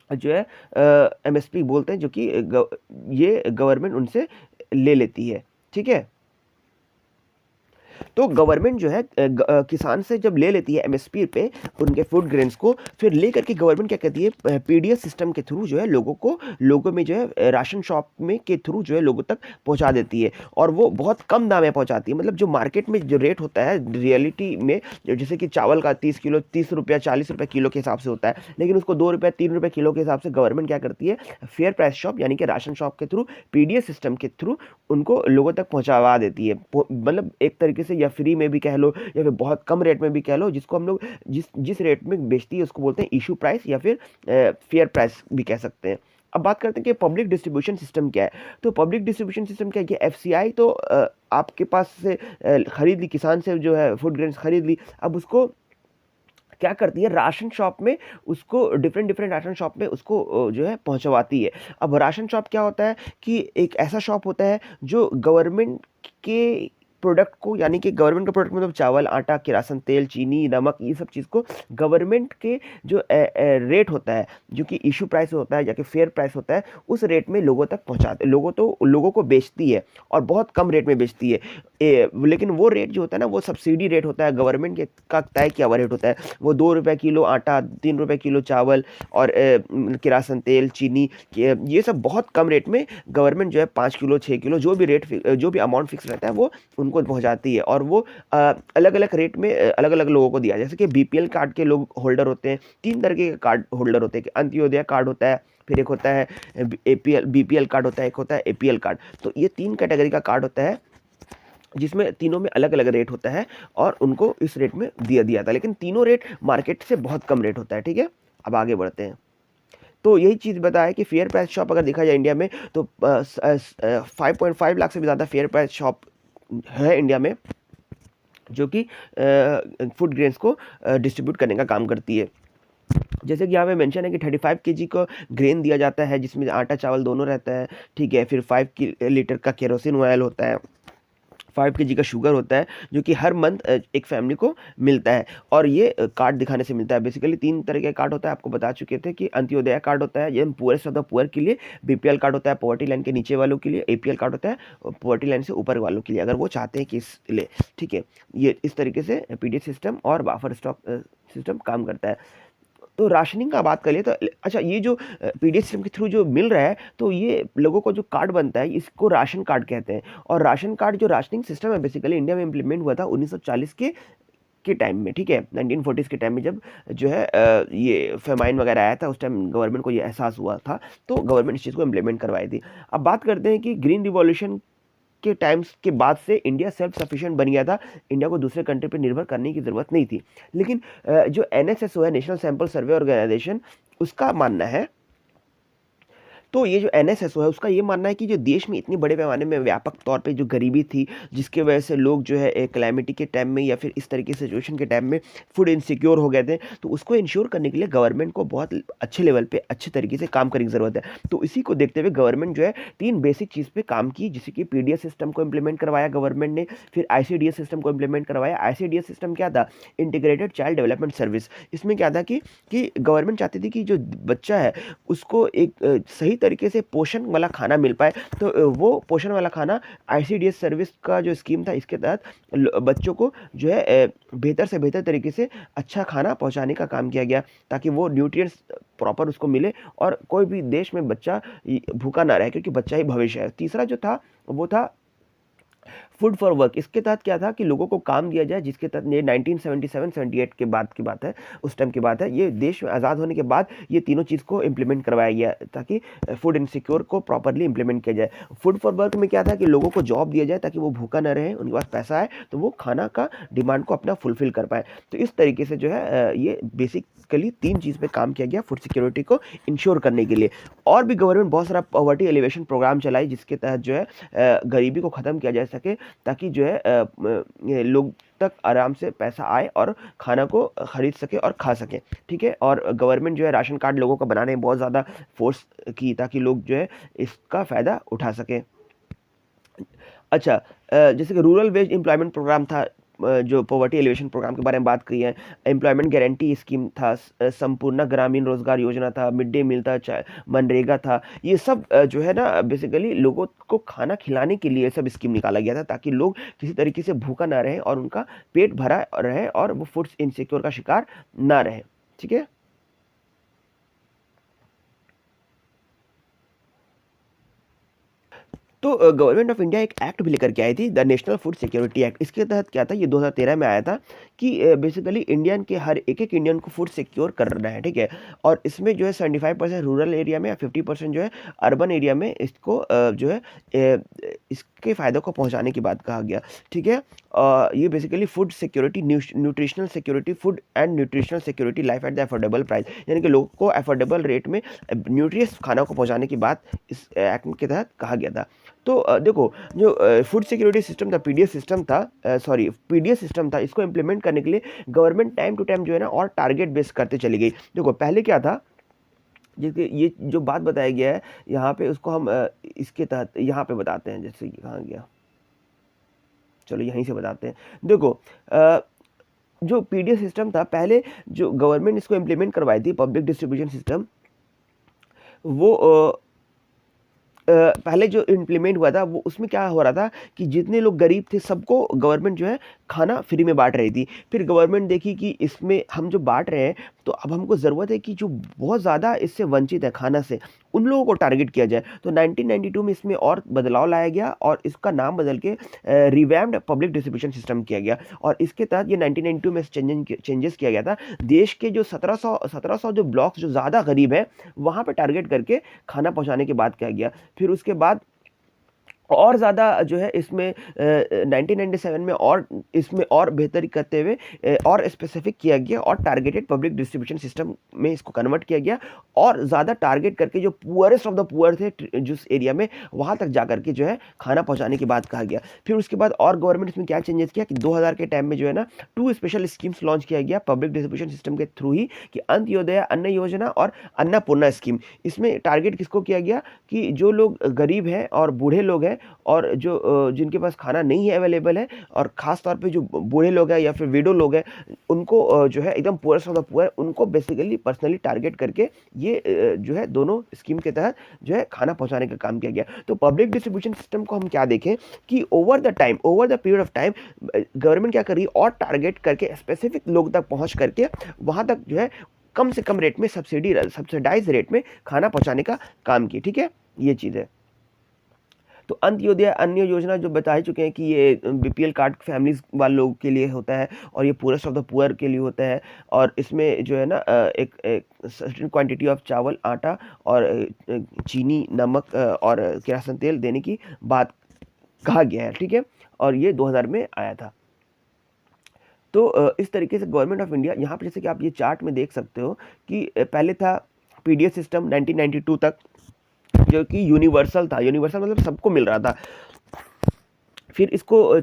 जो है एमएसपी बोलते हैं, जो कि ये गवर्नमेंट उनसे ले लेती है। ठीक है, तो गवर्नमेंट जो है किसान से जब ले लेती है एमएसपी पे उनके फूड ग्रेन्स को, फिर ले करके गवर्नमेंट क्या कहती है, पीडीएस सिस्टम के थ्रू जो है लोगों में जो है राशन शॉप में के थ्रू जो है लोगों तक पहुंचा देती है, और वो बहुत कम दाम में पहुंचाती है। मतलब जो मार्केट में जो रेट होता है रियलिटी में, जैसे कि चावल का 30 किलो 30 रुपया 40 रुपये किलो के हिसाब से होता है, लेकिन उसको 2 रुपये 3 रुपये किलो के हिसाब से गवर्नमेंट क्या करती है, फेयर प्राइस शॉप यानी कि राशन शॉप के थ्रू, पीडीएस सिस्टम के थ्रू उनको लोगों तक पहुंचावा देती है। मतलब एक तरीके से या फ्री में भी कह लो या फिर बहुत कम रेट में भी कह लो, जिसको हम लोग जिस जिस रेट में बेचती है उसको बोलते हैं इशू प्राइस या फिर फेयर प्राइस भी कह सकते हैं। अब बात करते हैं कि पब्लिक डिस्ट्रीब्यूशन सिस्टम क्या है। तो पब्लिक डिस्ट्रीब्यूशन सिस्टम क्या है कि एफसीआई तो आपके पास से खरीद ली, किसान से जो है फूड ग्रेन्स खरीद ली, अब उसको क्या करती है, राशन शॉप में उसको डिफरेंट राशन शॉप में उसको जो है पहुंचवाती है। अब राशन शॉप क्या होता है कि एक ऐसा शॉप होता है जो गवर्नमेंट के प्रोडक्ट को, यानी कि गवर्नमेंट का प्रोडक्ट मतलब चावल, आटा, किरासन तेल, चीनी, नमक, ये सब चीज़ को गवर्नमेंट के जो रेट होता है, जो कि इशू प्राइस होता है या कि फेयर प्राइस होता है, उस रेट में लोगों तक पहुंचाते, लोगों को बेचती है, और बहुत कम रेट में बेचती है। लेकिन वो रेट जो होता है ना, वो सब्सिडी रेट होता है, गवर्नमेंट के का तय किया हुआ रेट होता है। वो 2 रुपये किलो आटा, 3 रुपये किलो चावल और किरासन तेल, चीनी, ये सब बहुत कम रेट में गवर्नमेंट जो है 5 किलो 6 किलो जो भी अमाउंट फिक्स रहता है वो उनको पहुंचाती है, और वो अलग अलग रेट में अलग अलग लोगों को दिया। जैसे कि बीपीएल कार्ड के लोग होल्डर होते हैं, 3 तरह के कार्ड होल्डर होते हैं। अंत्योदय कार्ड होता है, फिर एक होता है बीपीएल कार्ड होता है, एक होता है एपीएल कार्ड। तो ये 3 कैटेगरी का कार्ड होता है, जिसमें तीनों में अलग अलग रेट होता है, और उनको इस रेट में दिया था, लेकिन तीनों रेट मार्केट से बहुत कम रेट होता है। ठीक है, अब आगे बढ़ते हैं। तो यही चीज़ बताया कि फेयर प्राइस शॉप अगर देखा जाए इंडिया में, तो 5.5 लाख से भी ज़्यादा फेयर प्राइस शॉप है इंडिया में, जो कि फूड ग्रेन्स को डिस्ट्रीब्यूट करने का काम करती है। जैसे कि यहाँ पे मेंशन है कि 35 केजी को ग्रेन दिया जाता है, जिसमें आटा चावल दोनों रहता है। ठीक है, फिर 5 लीटर का केरोसिन ऑयल होता है, 5 केजी का शुगर होता है, जो कि हर मंथ एक फैमिली को मिलता है, और ये कार्ड दिखाने से मिलता है। बेसिकली 3 तरह के कार्ड होता है, आपको बता चुके थे कि अंत्योदय कार्ड होता है, ये पुअरेस्ट ऑफ द पुअर के लिए, बीपीएल कार्ड होता है पॉवर्टी लाइन के नीचे वालों के लिए, एपीएल कार्ड होता है पॉवर्टी लाइन से ऊपर वालों के लिए, अगर वो चाहते हैं कि इस ले। ठीक है, ये इस तरीके से पीडीएस सिस्टम और बफर स्टॉक सिस्टम काम करता है। तो राशनिंग का बात करिए तो अच्छा, ये जो पीडीएस सिस्टम के थ्रू जो मिल रहा है, तो ये लोगों को जो कार्ड बनता है इसको राशन कार्ड कहते हैं। और राशन कार्ड जो राशनिंग सिस्टम है बेसिकली इंडिया में इम्प्लीमेंट हुआ था 1940 के टाइम में। ठीक है, 1940s के टाइम में, जब जो है ये फेमाइन वगैरह आया था, उस टाइम गवर्नमेंट को ये एहसास हुआ था, तो गवर्नमेंट इस चीज़ को इम्प्लीमेंट करवाई थी। अब बात करते हैं कि ग्रीन रिवॉल्यूशन के टाइम्स के बाद से इंडिया सेल्फ सफिशिएंट बन गया था, इंडिया को दूसरे कंट्री पर निर्भर करने की ज़रूरत नहीं थी। लेकिन जो एनएसएसओ है, नेशनल सैंपल सर्वे ऑर्गेनाइजेशन, उसका मानना है, तो ये जो एनएसएसओ है उसका ये मानना है कि जो देश में इतनी बड़े पैमाने में व्यापक तौर पे जो गरीबी थी, जिसके वजह से लोग जो है क्लैमिटी के टाइम में या फिर इस तरीके से सिचुएशन के टाइम में फूड इनसिक्योर हो गए थे, तो उसको इंश्योर करने के लिए गवर्नमेंट को बहुत अच्छे लेवल पे अच्छे तरीके से काम करने की ज़रूरत है। तो इसी को देखते हुए गवर्नमेंट जो है 3 बेसिक चीज़ पे काम की, जैसे कि पीडीएस सिस्टम को इम्प्लीमेंट करवाया गवर्नमेंट ने, फिर आईसीडीएस सिस्टम को इम्प्लीमेंट करवाया। आईसीडीएस सिस्टम क्या था, इंटीग्रेटेड चाइल्ड डेवलपमेंट सर्विस। इसमें क्या था कि गवर्नमेंट चाहती थी कि जो बच्चा है उसको एक सही तरीके से पोषण वाला खाना मिल पाए, तो वो पोषण वाला खाना आईसीडीएस सर्विस का जो स्कीम था, इसके तहत बच्चों को जो है बेहतर से बेहतर तरीके से अच्छा खाना पहुंचाने का काम किया गया, ताकि वो न्यूट्रिएंट्स प्रॉपर उसको मिले और कोई भी देश में बच्चा भूखा ना रहे, क्योंकि बच्चा ही भविष्य है। तीसरा जो था वो था फूड फॉर वर्क, इसके तहत क्या था कि लोगों को काम दिया जाए, जिसके तहत ये 1977-78 के बाद की बात है, उस टाइम की बात है। ये देश आज़ाद होने के बाद ये तीनों चीज़ को इम्प्लीमेंट करवाया गया ताकि फूड इनसिक्योर को प्रॉपरली इम्प्लीमेंट किया जाए। फूड फॉर वर्क में क्या था कि लोगों को जॉब दिया जाए ताकि वो भूखा न रहे, उनके पास पैसा है तो वो खाना का डिमांड को अपना फुलफिल कर पाए। तो इस तरीके से जो है ये बेसिकली 3 चीज़ पे काम किया गया फूड सिक्योरिटी को इंश्योर करने के लिए। और भी गवर्नमेंट बहुत सारा पॉवर्टी एलिवेशन प्रोग्राम चलाई, जिसके तहत जो है गरीबी को ख़त्म किया जा सके, ताकि जो है ये लोग तक आराम से पैसा आए और खाना को खरीद सके और खा सके। ठीक है, और गवर्नमेंट जो है राशन कार्ड लोगों का बनाने में बहुत ज़्यादा फोर्स की, ताकि लोग जो है इसका फ़ायदा उठा सकें। अच्छा, जैसे कि रूरल वेज एम्प्लॉयमेंट प्रोग्राम था, जो पॉवर्टी एलिवेशन प्रोग्राम के बारे में बात की है। एम्प्लॉयमेंट गारंटी स्कीम था, संपूर्ण ग्रामीण रोजगार योजना था, मिड डे मील था, मनरेगा था। ये सब जो है ना बेसिकली लोगों को खाना खिलाने के लिए सब स्कीम निकाला गया था, ताकि लोग किसी तरीके से भूखा ना रहे और उनका पेट भरा रहे और वो फूड इनसिक्योर का शिकार ना रहे। ठीक है। तो गवर्नमेंट ऑफ इंडिया एक एक्ट भी लेकर के आई थी, the national food security act. इसके तहत क्या था, ये 2013 में आया था कि बेसिकली इंडियन के हर एक इंडियन को फूड सिक्योर करना है। ठीक है, और इसमें जो है 75% रूरल एरिया में या 50% जो है अर्बन एरिया में इसको जो है इसके फ़ायदे को पहुंचाने की बात कहा गया। ठीक है, ये basically food security, nutritional security, food and nutritional security life at the affordable price, यानी कि लोगों को अफोर्डेबल रेट में न्यूट्रियस खाना को पहुंचाने की बात इस एक्ट के तहत कहा गया था। तो देखो, जो फूड सिक्योरिटी सिस्टम था, पीडीएस सिस्टम था, इसको इम्प्लीमेंट करने के लिए गवर्नमेंट टाइम टू टाइम जो है ना और टारगेट बेस करते चली गई। देखो पहले क्या था, जैसे ये जो बात बताया गया है यहाँ पे, उसको हम इसके तहत यहाँ पे बताते हैं। जैसे कि कहाँ गया, चलो यहीं से बताते हैं। देखो जो पीडीएस सिस्टम था, पहले जो गवर्नमेंट इसको इम्प्लीमेंट करवाई थी, पब्लिक डिस्ट्रीब्यूशन सिस्टम, वो पहले जो इम्प्लीमेंट हुआ था वो, उसमें क्या हो रहा था कि जितने लोग गरीब थे सबको गवर्नमेंट जो है खाना फ्री में बांट रही थी। फिर गवर्नमेंट देखी कि इसमें हम जो बांट रहे हैं, तो अब हमको ज़रूरत है कि जो बहुत ज़्यादा इससे वंचित है खाना से, उन लोगों को टारगेट किया जाए। तो 1992 में इसमें और बदलाव लाया गया और इसका नाम बदल के रिवैम्प्ड पब्लिक डिस्ट्रीब्यूशन सिस्टम किया गया। और इसके तहत ये 1992 में चेंजेस किया गया था। देश के जो 1700 जो ब्लॉक्स जो ज़्यादा गरीब है, वहाँ पर टारगेट करके खाना पहुँचाने की बात किया गया। फिर उसके बाद और ज़्यादा जो है इसमें 1997 में और इसमें और बेहतरी करते हुए और स्पेसिफिक किया गया और टारगेटेड पब्लिक डिस्ट्रीब्यूशन सिस्टम में इसको कन्वर्ट किया गया। और ज़्यादा टारगेट करके जो पुअरेस्ट ऑफ द पुअर थे जिस एरिया में, वहाँ तक जा करके जो है खाना पहुँचाने की बात कहा गया। फिर उसके बाद और गवर्नमेंट इसमें क्या चेंजेस किया कि 2000 के टाइम में जो है ना 2 स्पेशल स्कीम्स लॉन्च किया गया पब्लिक डिस्ट्रीब्यूशन सिस्टम के थ्रू ही, कि अंत्योदय अन्न योजना और अन्नपूर्णा स्कीम। इसमें टारगेट किसको किया गया कि जो लोग गरीब हैं और बूढ़े लोग हैं और जो जिनके पास खाना नहीं है अवेलेबल है, और ख़ास तौर पे जो बूढ़े लोग हैं या फिर विडो लोग हैं, उनको जो है एकदम पुअरेस्ट ऑफ द पुअर, उनको बेसिकली पर्सनली टारगेट करके ये जो है दोनों स्कीम के तहत जो है खाना पहुंचाने का काम किया गया। तो पब्लिक डिस्ट्रीब्यूशन सिस्टम को हम क्या देखें कि over the period of time government क्या कर रही है, और टारगेट करके स्पेसिफिक लोग तक पहुँच करके वहाँ तक जो है कम से कम रेट में सब्सिडाइज रेट में खाना पहुँचाने का काम की। ठीक है, ये चीज़ है। तो अंत्योदय अन्न योजना जो बता ही चुके हैं कि ये बीपीएल कार्ड फैमिलीज वाले लोगों के लिए होता है और ये पुअरेस्ट ऑफ द पुअर के लिए होता है। और इसमें जो है ना एक सर्टेन क्वांटिटी ऑफ चावल, आटा और चीनी, नमक और किरासन तेल देने की बात कहा गया है। ठीक है, और ये 2000 में आया था। तो इस तरीके से गवर्नमेंट ऑफ इंडिया, यहाँ पर जैसे कि आप ये चार्ट में देख सकते हो कि पहले था पीडीएस सिस्टम 1992 तक, जो कि यूनिवर्सल था। यूनिवर्सल मतलब सबको मिल रहा था। फिर इसको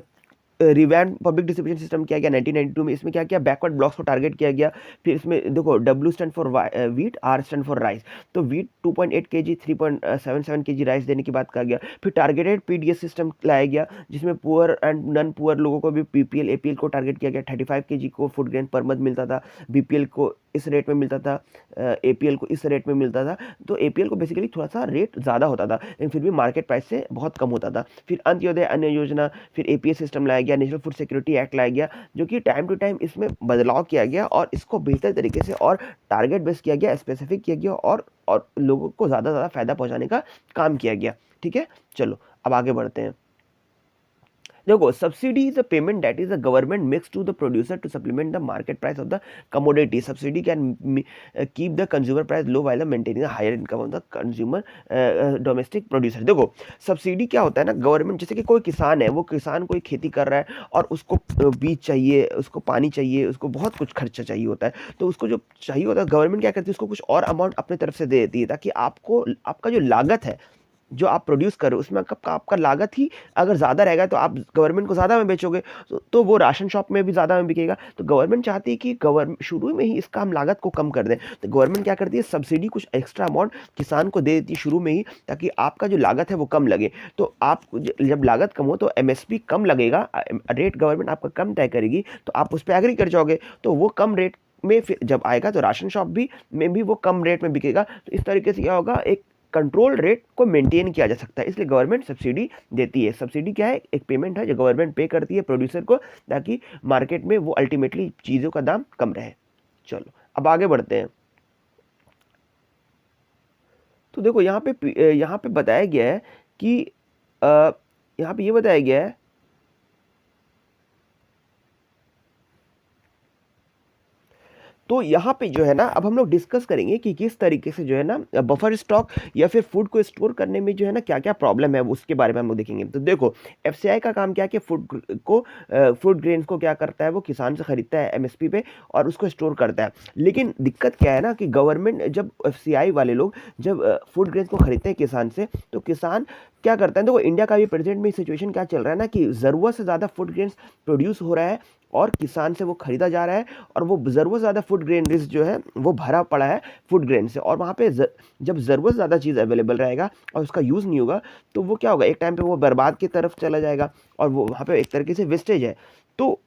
रिवैम्प पब्लिक डिस्ट्रीब्यूशन सिस्टम किया गया 1992 में। इसमें क्या किया, बैकवर्ड ब्लॉक्स को टारगेट किया गया। फिर इसमें देखो W stand for wheat, R stand for rice. तो वीट 2.8 kg, 3.77 kg राइस देने की बात कहा गया। फिर टारगेटेड पीडीएस सिस्टम लाया गया, जिसमें पुअर एंड नॉन पुअर लोगों को भी पीपीएल एपीएल को टारगेट किया गया। 35 kg को फूड ग्रेन पर मंथ मिलता था, बीपीएल को इस रेट में मिलता था, एपीएल को इस रेट में मिलता था। तो एपीएल को बेसिकली थोड़ा सा रेट ज़्यादा होता था, लेकिन फिर भी मार्केट प्राइस से बहुत कम होता था। फिर अंत्योदय अन्न योजना, फिर एपीएस सिस्टम लाया गया, नेशनल फूड सिक्योरिटी एक्ट लाया गया, जो कि टाइम टू टाइम इसमें बदलाव किया गया और इसको बेहतर तरीके से और टारगेट बेस किया गया, स्पेसिफिक किया गया और लोगों को ज़्यादा ज़्यादा फायदा पहुँचाने का काम किया गया। ठीक है, चलो अब आगे बढ़ते हैं। देखो, subsidy is a payment that is a government makes to the producer to supplement the market price of the commodity. Subsidy can keep the consumer price low while maintaining higher income of the consumer domestic producer. देखो, subsidy क्या होता है ना, government, जैसे कि कोई किसान है, वो किसान कोई खेती कर रहा है और उसको बीज चाहिए, उसको पानी चाहिए, उसको बहुत कुछ खर्चा चाहिए होता है, तो उसको जो चाहिए होता है, गवर्नमेंट क्या करती है, उसको कुछ और अमाउंट अपने तरफ से दे देती है, ताकि आपको आपका जो लागत है, जो आप प्रोड्यूस कर रहे हो, उसमें आपका लागत ही अगर ज़्यादा रहेगा तो आप गवर्नमेंट को ज़्यादा में बेचोगे, तो वो राशन शॉप में भी ज़्यादा में बिकेगा. तो गवर्नमेंट चाहती है कि गवर्नमेंट शुरू में ही इसका हम लागत को कम कर दें, तो गवर्नमेंट क्या करती है, सब्सिडी कुछ एक्स्ट्रा अमाउंट किसान को दे देती है शुरू में ही, ताकि आपका जो लागत है वो कम लगे. तो आप जब लागत कम हो तो एमएसपी कम लगेगा, रेट गवर्नमेंट आपका कम तय करेगी, तो आप उस पर एग्री कर जाओगे, तो वो कम रेट में फिर जब आएगा तो राशन शॉप भी में भी वो कम रेट में बिकेगा. तो इस तरीके से क्या होगा, एक कंट्रोल रेट को मेंटेन किया जा सकता है, इसलिए गवर्नमेंट सब्सिडी देती है. सब्सिडी क्या है, एक पेमेंट है जो गवर्नमेंट पे करती है प्रोड्यूसर को, ताकि मार्केट में वो अल्टीमेटली चीज़ों का दाम कम रहे. चलो अब आगे बढ़ते हैं. तो देखो, यहाँ पे बताया गया है कि यहाँ पे ये बताया गया है, तो यहाँ पे जो है ना, अब हम लोग डिस्कस करेंगे कि किस तरीके से जो है ना बफर स्टॉक या फिर फूड को स्टोर करने में जो है ना क्या क्या प्रॉब्लम है, उसके बारे में हम लोग देखेंगे. तो देखो, एफसीआई का काम क्या है कि फूड ग्रेन्स को क्या करता है, वो किसान से खरीदता है एमएसपी पे और उसको स्टोर करता है. लेकिन दिक्कत क्या है ना कि गवर्नमेंट, जब एफसीआई वाले लोग जब फूड ग्रेन्स को खरीदते हैं किसान से, तो किसान क्या करता है, देखो इंडिया का भी प्रेजेंट में सिचुएशन क्या चल रहा है ना, कि ज़रूरत से ज़्यादा फूड ग्रेन्स प्रोड्यूस हो रहा है और किसान से वो खरीदा जा रहा है, और वो ज़रूरत से ज़्यादा फूड ग्रेन लिस्ट जो है वो भरा पड़ा है फूड ग्रेन से, और वहाँ पे जब ज़रूरत से ज़्यादा चीज़ अवेलेबल रहेगा और उसका यूज़ नहीं होगा, तो वो क्या होगा, एक टाइम पे वो बर्बाद की तरफ चला जाएगा, और वो वहाँ पे एक तरीके से वेस्टेज है. तो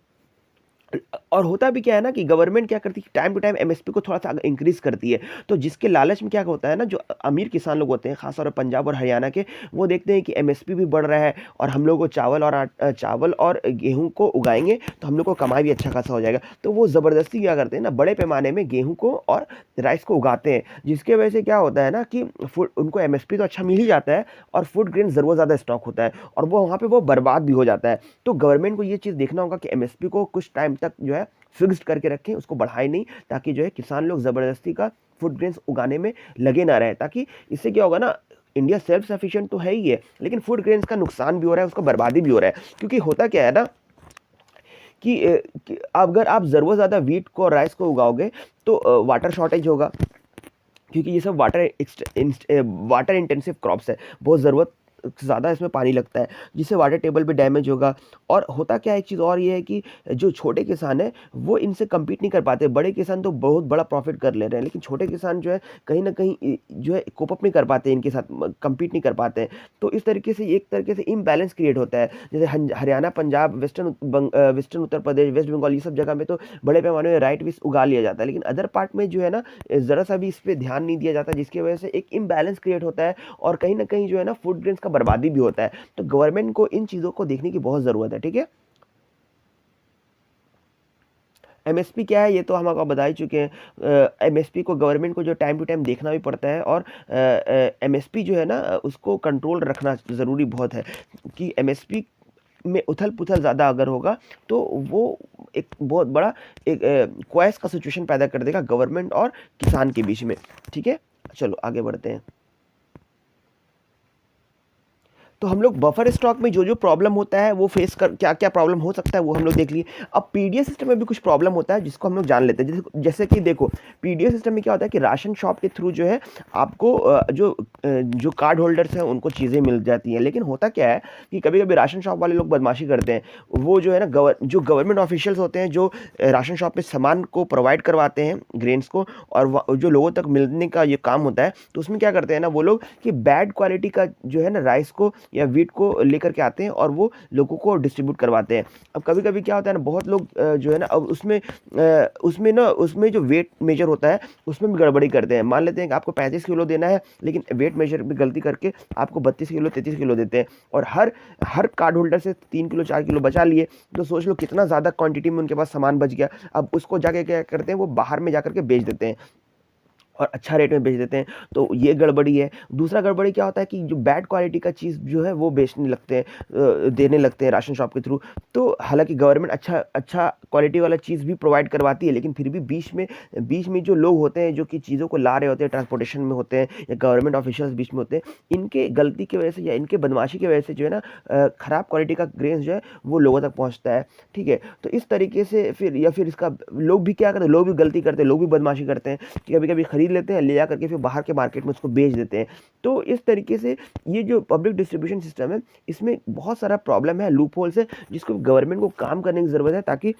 और होता भी क्या है ना कि गवर्नमेंट क्या करती है, टाइम टू टाइम एमएसपी को थोड़ा सा इंक्रीज करती है, तो जिसके लालच में क्या होता है ना, जो अमीर किसान लोग होते हैं खासतौर पर पंजाब और हरियाणा के, वो देखते हैं कि एमएसपी भी बढ़ रहा है और हम लोग को चावल और गेहूं को उगाएंगे तो हम लोग को कमाई भी अच्छा खासा हो जाएगा, तो वो ज़बरदस्ती क्या करते हैं ना, बड़े पैमाने में गेहूँ को और राइस को उगाते हैं, जिसके वजह से क्या होता है ना कि फूड उनको एमएसपी तो अच्छा मिल ही जाता है, और फूड ग्रेन ज़रूरत ज़्यादा स्टॉक होता है, और वो वहाँ पर वो बर्बाद भी हो जाता है. तो गवर्नमेंट को ये चीज़ देखना होगा कि एमएसपी को कुछ टाइम तक जो है फिक्स्ड करके रखें, उसको बढ़ाए नहीं, ताकि जो है किसान लोग ज़बरदस्ती का फूड ग्रेन्स उगाने में लगे ना रहे, ताकि इससे क्या होगा ना, इंडिया सेल्फ सफिशिएंट तो है ही है, लेकिन फूड ग्रेन्स का नुकसान भी हो रहा है, उसको बर्बादी भी हो रहा है. क्योंकि होता क्या है ना कि अगर आप ज़रूरत ज़्यादा वीट को और राइस को उगाओगे, तो वाटर शॉर्टेज होगा, क्योंकि ये सब वाटर इंटेंसिव क्रॉप्स है, बहुत ज़रूरत ज़्यादा इसमें पानी लगता है, जिससे वाटर टेबल भी डैमेज होगा. और होता क्या है, एक चीज़ और ये है कि जो छोटे किसान हैं वो इनसे कम्पीट नहीं कर पाते, बड़े किसान तो बहुत बड़ा प्रॉफिट कर ले रहे हैं, लेकिन छोटे किसान जो है कहीं ना कहीं जो है कोप अप नहीं कर पाते, इनके साथ कम्पीट नहीं कर पाते हैं. तो इस तरीके से एक तरीके से इम्बैलेंस क्रिएट होता है. जैसे हरियाणा, पंजाब, वेस्टर्न उत्तर प्रदेश, वेस्ट बंगाल, ये सब जगह में तो बड़े पैमाने में राइट विस उगा लिया जाता है, लेकिन अदर पार्ट में जो है ना ज़रा सा भी इस पर ध्यान नहीं दिया जाता, जिसकी वजह से एक इम्बैलेंस क्रिएट होता है, और कहीं ना कहीं जो है ना फूड ग्रेन्स का बर्बादी भी होता है. तो गवर्नमेंट को इन चीजों को देखने की बहुत जरूरत है. ठीक है, एमएसपी क्या है ये तो हम आपको बता ही चुके हैं. एमएसपी को गवर्नमेंट को जो टाइम टू टाइम देखना भी पड़ता है, और एमएसपी जो है ना उसको कंट्रोल रखना ज़रूरी बहुत है, कि एमएसपी में उथल पुथल ज़्यादा अगर होगा तो वो एक बहुत बड़ा एक क्वैश का सिचुएशन पैदा कर देगा गवर्नमेंट और किसान के बीच में. ठीक है, चलो आगे बढ़ते हैं. तो हम लोग बफर स्टॉक में जो जो प्रॉब्लम होता है वो फेस कर, क्या क्या प्रॉब्लम हो सकता है वो हम लोग देख लिए. अब पीडीएस सिस्टम में भी कुछ प्रॉब्लम होता है जिसको हम लोग जान लेते हैं. जैसे कि देखो, पीडीएस सिस्टम में क्या होता है कि राशन शॉप के थ्रू जो है आपको जो कार्ड होल्डर्स हैं उनको चीज़ें मिल जाती हैं, लेकिन होता क्या है कि कभी कभी राशन शॉप वाले लोग बदमाशी करते हैं. वो जो है ना जो गवर्नमेंट ऑफिशियल्स होते हैं, जो राशन शॉप में सामान को प्रोवाइड करवाते हैं ग्रेन्स को, और जो लोगों तक मिलने का ये काम होता है, तो उसमें क्या करते हैं ना वो लोग कि बैड क्वालिटी का जो है ना राइस को या वीट को लेकर के आते हैं और वो लोगों को डिस्ट्रीब्यूट करवाते हैं. अब कभी कभी क्या होता है ना, बहुत लोग जो है ना, अब उसमें जो वेट मेजर होता है उसमें भी गड़बड़ी करते हैं. मान लेते हैं कि आपको 35 किलो देना है, लेकिन वेट मेजर में गलती करके आपको 32 किलो 33 किलो देते हैं, और हर कार्ड होल्डर से 3 किलो 4 किलो बचा लिए. तो सोच लो कितना ज़्यादा क्वांटिटी में उनके पास सामान बच गया. अब उसको जाके क्या करते हैं, वो बाहर में जाकर के बेच देते हैं. और अच्छा रेट में बेच देते हैं, तो ये गड़बड़ी है। दूसरा गड़बड़ी क्या होता है कि जो बैड क्वालिटी का चीज़ जो है वो बेचने लगते हैं, देने लगते हैं राशन शॉप के थ्रू। तो हालाँकि गवर्नमेंट अच्छा क्वालिटी वाला चीज़ भी प्रोवाइड करवाती है, लेकिन फिर भी बीच में जो लोग होते हैं जो कि चीज़ों को ला रहे होते हैं, ट्रांसपोर्टेशन में होते हैं या गवर्नमेंट ऑफिशियल्स बीच में होते हैं, इनके गलती की वजह से या इनके बदमाशी की वजह से जो है ना ख़राब क्वालिटी का ग्रेन्स जो है वो लोगों तक पहुँचता है, ठीक है? तो इस तरीके से फिर इसका लोग भी क्या करते हैं, लोग भी गलती करते हैं, लोग भी बदमाशी करते हैं कि कभी-कभी खरीद लेते हैं, ले जा करके फिर बाहर के मार्केट में उसको बेच देते हैं। तो इस तरीके से ये जो पब्लिक डिस्ट्रीब्यूशन सिस्टम है, इसमें बहुत सारा प्रॉब्लम है, लूप होल्स है, जिसको गवर्नमेंट को काम करने की ज़रूरत है ताकि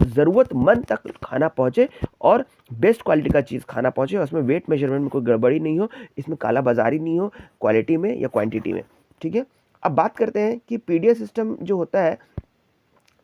ज़रूरतमंद तक खाना पहुँचे और बेस्ट क्वालिटी का चीज़ खाना पहुँचे और उसमें वेट मेजरमेंट में कोई गड़बड़ी नहीं हो, इसमें कालाबाज़ारी नहीं हो क्वालिटी में या क्वांटिटी में, ठीक है? अब बात करते हैं कि पीडीएस सिस्टम जो होता है,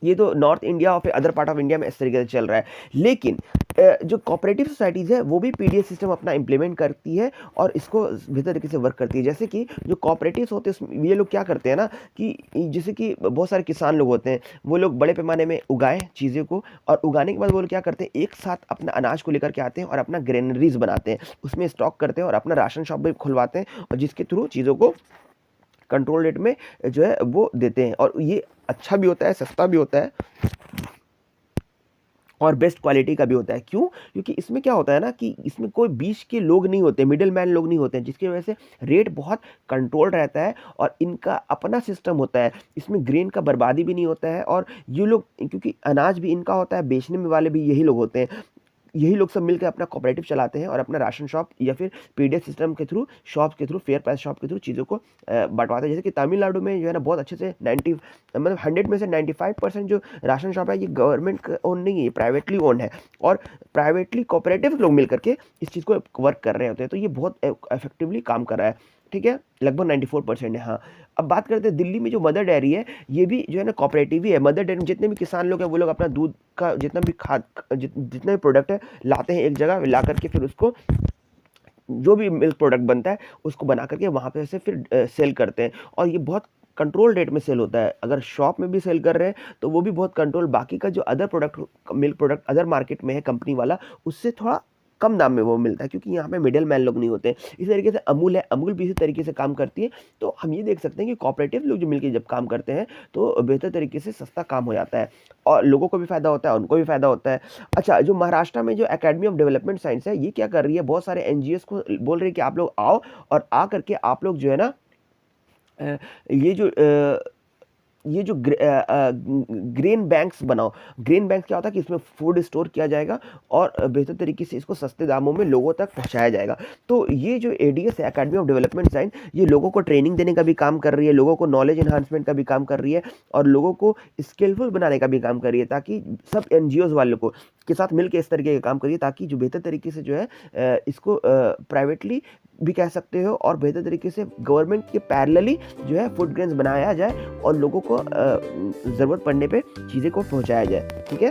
ये तो नॉर्थ इंडिया और फिर अदर पार्ट ऑफ इंडिया में इस तरीके से चल रहा है। लेकिन जो कोऑपरेटिव सोसाइटीज़ है वो भी पीडीएस सिस्टम अपना इम्प्लीमेंट करती है और इसको बेहतर तरीके से वर्क करती है। जैसे कि जो कोऑपरेटिव्स होते हैं उसमें ये लोग क्या करते हैं ना कि जैसे कि बहुत सारे किसान लोग होते हैं, वो लोग बड़े पैमाने में उगाएँ चीज़ें को और उगाने के बाद वो लोग क्या करते हैं, एक साथ अपना अनाज को लेकर के आते हैं और अपना ग्रेनरीज़ बनाते हैं, उसमें स्टॉक करते हैं और अपना राशन शॉप भी खुलवाते हैं और जिसके थ्रू चीज़ों को कंट्रोल रेट में जो है वो देते हैं और ये अच्छा भी होता है, सस्ता भी होता है और बेस्ट क्वालिटी का भी होता है। क्यों? क्योंकि इसमें क्या होता है ना कि इसमें कोई बीच के लोग नहीं होते, मिडल मैन लोग नहीं होते हैं, जिसकी वजह से रेट बहुत कंट्रोल रहता है और इनका अपना सिस्टम होता है। इसमें ग्रेन का बर्बादी भी नहीं होता है और ये लोग क्योंकि अनाज भी इनका होता है, बेचने में वाले भी यही लोग होते हैं। यही लोग सब मिलकर अपना कोऑपरेटिव चलाते हैं और अपना राशन शॉप या फिर पीडीएस सिस्टम के थ्रू, शॉप के थ्रू, फेयर प्राइस शॉप के थ्रू चीज़ों को बँटवाते हैं। जैसे कि तमिलनाडु में जो है ना बहुत अच्छे से 90 मतलब 100 में से 95% जो राशन शॉप है ये गवर्नमेंट का ओन नहीं है, ये प्राइवेटली ओन्ड है और प्राइवेटली कोऑपरेटिव लोग मिल करके इस चीज़ को वर्क कर रहे होते हैं। तो ये बहुत इफेक्टिवली काम कर रहा है, ठीक है? लगभग 94% है, हाँ। अब बात करते हैं दिल्ली में जो मदर डेयरी है, ये भी जो है ना कोऑपरेटिव ही है। मदर डेयरी में जितने भी किसान लोग हैं वो लोग अपना दूध का जितना भी जितना भी प्रोडक्ट है लाते हैं एक जगह, ला करके फिर उसको जो भी मिल्क प्रोडक्ट बनता है उसको बना करके वहाँ पे से फिर सेल करते हैं और ये बहुत कंट्रोल रेट में सेल होता है। अगर शॉप में भी सेल कर रहे हैं तो वो भी बहुत कंट्रोल, बाकी का जो other product milk product other market में है कंपनी वाला, उससे थोड़ा कम दाम में वो मिलता है क्योंकि यहाँ पे मिडल मैन लोग नहीं होते हैं। इसी तरीके से अमूल है, अमूल भी इसी तरीके से काम करती है। तो हम ये देख सकते हैं कि कोऑपरेटिव लोग जो मिलके जब काम करते हैं तो बेहतर तरीके से सस्ता काम हो जाता है और लोगों को भी फ़ायदा होता है, उनको भी फ़ायदा होता है। अच्छा, जो महाराष्ट्र में जो अकेडमी ऑफ डेवलपमेंट साइंस है, ये क्या कर रही है, बहुत सारे एनजीओज़ को बोल रही है कि आप लोग आओ और आ करके आप लोग जो है ना अ, ये जो ग्रेन बैंक्स बनाओ। ग्रेन बैंक क्या होता है कि इसमें फूड स्टोर किया जाएगा और बेहतर तरीके से इसको सस्ते दामों में लोगों तक पहुंचाया जाएगा। तो ये जो एडीएस है, अकेडमी ऑफ डेवलपमेंट साइंस, ये लोगों को ट्रेनिंग देने का भी काम कर रही है, लोगों को नॉलेज एनहांसमेंट का भी काम कर रही है और लोगों को स्किलफुल बनाने का भी काम कर रही है ताकि सब एनजीओज वालों को के साथ मिलकर इस तरीके का काम करिए ताकि जो बेहतर तरीके से जो है इसको प्राइवेटली भी कह सकते हो और बेहतर तरीके से गवर्नमेंट के पैरेलली जो है फूड ग्रेन्स बनाया जाए और लोगों को ज़रूरत पड़ने पे चीज़ें को पहुंचाया जाए, ठीक है?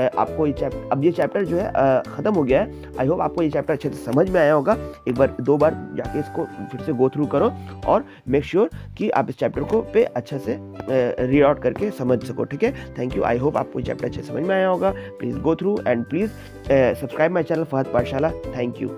आपको ये चैप्टर जो है ख़त्म हो गया है। आई होप आपको ये चैप्टर अच्छे से समझ में आया होगा। एक बार 2 बार जाके इसको फिर से गो थ्रू करो और मेक श्योर कि आप इस चैप्टर को पे अच्छे से रीड आउट करके समझ सको, ठीक है? Thank you. आई होप आपको ये चैप्टर अच्छे से समझ में आया होगा। Please go through and please subscribe my channel Fahad Pathshala. Thank you.